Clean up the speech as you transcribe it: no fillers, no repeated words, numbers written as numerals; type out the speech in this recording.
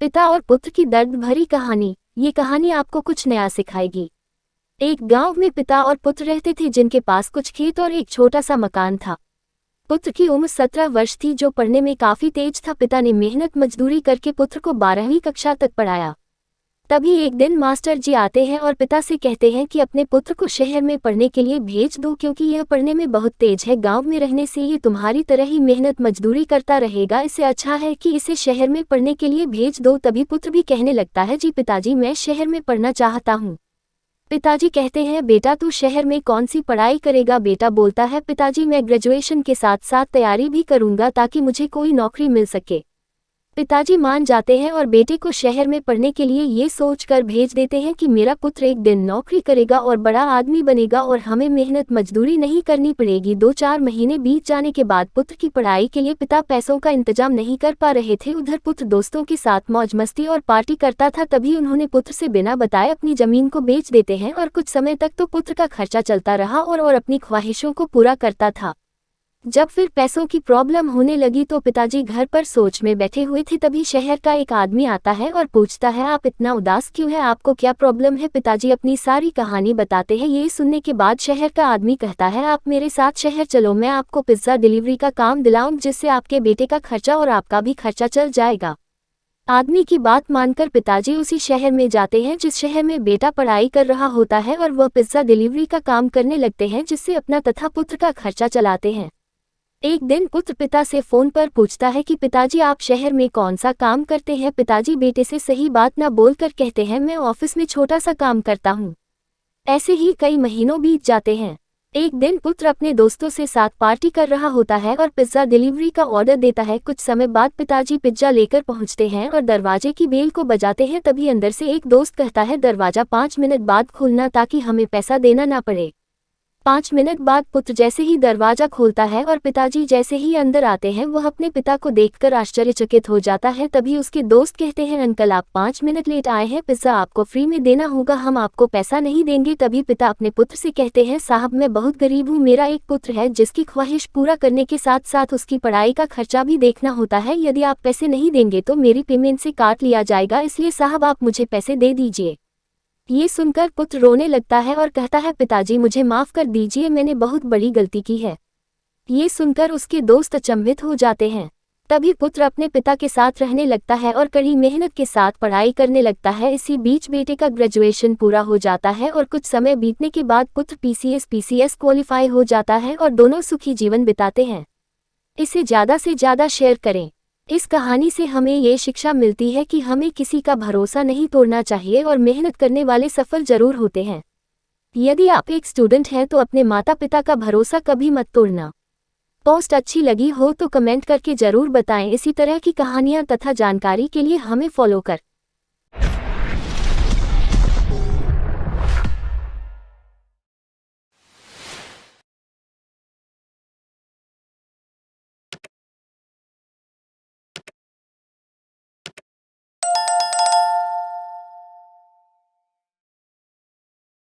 पिता और पुत्र की दर्द भरी कहानी। ये कहानी आपको कुछ नया सिखाएगी। एक गांव में पिता और पुत्र रहते थे जिनके पास कुछ खेत और एक छोटा सा मकान था। पुत्र की उम्र 17 वर्ष थी, जो पढ़ने में काफी तेज था। पिता ने मेहनत मजदूरी करके पुत्र को 12वीं कक्षा तक पढ़ाया। तभी एक दिन मास्टर जी आते हैं और पिता से कहते हैं कि अपने पुत्र को शहर में पढ़ने के लिए भेज दो, क्योंकि यह पढ़ने में बहुत तेज है। गांव में रहने से ये तुम्हारी तरह ही मेहनत मजदूरी करता रहेगा, इससे अच्छा है कि इसे शहर में पढ़ने के लिए भेज दो। तभी पुत्र भी कहने लगता है, जी पिताजी, मैं शहर में पढ़ना चाहता हूँ। पिताजी कहते हैं, बेटा तू शहर में कौन सी पढ़ाई करेगा? बेटा बोलता है, पिताजी मैं ग्रेजुएशन के साथ साथ तैयारी भी करूंगा ताकि मुझे कोई नौकरी मिल सके। पिताजी मान जाते हैं और बेटे को शहर में पढ़ने के लिए ये सोचकर भेज देते हैं कि मेरा पुत्र एक दिन नौकरी करेगा और बड़ा आदमी बनेगा और हमें मेहनत मजदूरी नहीं करनी पड़ेगी। 2-4 महीने बीत जाने के बाद पुत्र की पढ़ाई के लिए पिता पैसों का इंतजाम नहीं कर पा रहे थे। उधर पुत्र दोस्तों के साथ मौज मस्ती और पार्टी करता था। तभी उन्होंने पुत्र से बिना बताए अपनी जमीन को बेच देते हैं और कुछ समय तक तो पुत्र का खर्चा चलता रहा और अपनी ख्वाहिशों को पूरा करता था। जब फिर पैसों की प्रॉब्लम होने लगी तो पिताजी घर पर सोच में बैठे हुए थे। तभी शहर का एक आदमी आता है और पूछता है, आप इतना उदास क्यों है? आपको क्या प्रॉब्लम है? पिताजी अपनी सारी कहानी बताते हैं। ये सुनने के बाद शहर का आदमी कहता है, आप मेरे साथ शहर चलो, मैं आपको पिज्ज़ा डिलीवरी का काम दिलाऊं, जिससे आपके बेटे का खर्चा और आपका भी खर्चा चल जाएगा। आदमी की बात मानकर पिताजी उसी शहर में जाते हैं जिस शहर में बेटा पढ़ाई कर रहा होता है और वह पिज्ज़ा डिलीवरी का काम करने लगते हैं, जिससे अपना तथा पुत्र का खर्चा चलाते हैं। एक दिन पुत्र पिता से फोन पर पूछता है कि पिताजी, आप शहर में कौन सा काम करते हैं? पिताजी बेटे से सही बात न बोलकर कहते हैं, मैं ऑफिस में छोटा सा काम करता हूँ। ऐसे ही कई महीनों बीत जाते हैं। एक दिन पुत्र अपने दोस्तों से साथ पार्टी कर रहा होता है और पिज्ज़ा डिलीवरी का ऑर्डर देता है। कुछ समय बाद पिताजी पिज्ज़ा लेकर पहुंचते हैं और दरवाजे की बेल को बजाते हैं। तभी अंदर से एक दोस्त कहता है, दरवाजा 5 मिनट बाद खोलना ताकि हमें पैसा देना ना पड़े। 5 मिनट बाद पुत्र जैसे ही दरवाजा खोलता है और पिताजी जैसे ही अंदर आते हैं, वह अपने पिता को देखकर आश्चर्यचकित हो जाता है। तभी उसके दोस्त कहते हैं, अंकल आप 5 मिनट लेट आए हैं, पिज्ज़ा आपको फ्री में देना होगा, हम आपको पैसा नहीं देंगे। तभी पिता अपने पुत्र से कहते हैं, साहब मैं बहुत गरीब हूँ, मेरा एक पुत्र है जिसकी ख्वाहिश पूरा करने के साथ साथ उसकी पढ़ाई का खर्चा भी देखना होता है। यदि आप पैसे नहीं देंगे तो मेरी पेमेंट से काट लिया जाएगा, इसलिए साहब आप मुझे पैसे दे दीजिए। ये सुनकर पुत्र रोने लगता है और कहता है, पिताजी मुझे माफ कर दीजिए, मैंने बहुत बड़ी गलती की है। ये सुनकर उसके दोस्त अचंभित हो जाते हैं। तभी पुत्र अपने पिता के साथ रहने लगता है और कड़ी मेहनत के साथ पढ़ाई करने लगता है। इसी बीच बेटे का ग्रेजुएशन पूरा हो जाता है और कुछ समय बीतने के बाद पुत्र पीसीएस क्वालिफाई हो जाता है और दोनों सुखी जीवन बिताते हैं। इसे ज़्यादा से ज़्यादा शेयर करें। इस कहानी से हमें ये शिक्षा मिलती है कि हमें किसी का भरोसा नहीं तोड़ना चाहिए और मेहनत करने वाले सफल जरूर होते हैं। यदि आप एक स्टूडेंट हैं तो अपने माता पिता का भरोसा कभी मत तोड़ना। पोस्ट अच्छी लगी हो तो कमेंट करके जरूर बताएं। इसी तरह की कहानियां तथा जानकारी के लिए हमें फॉलो कर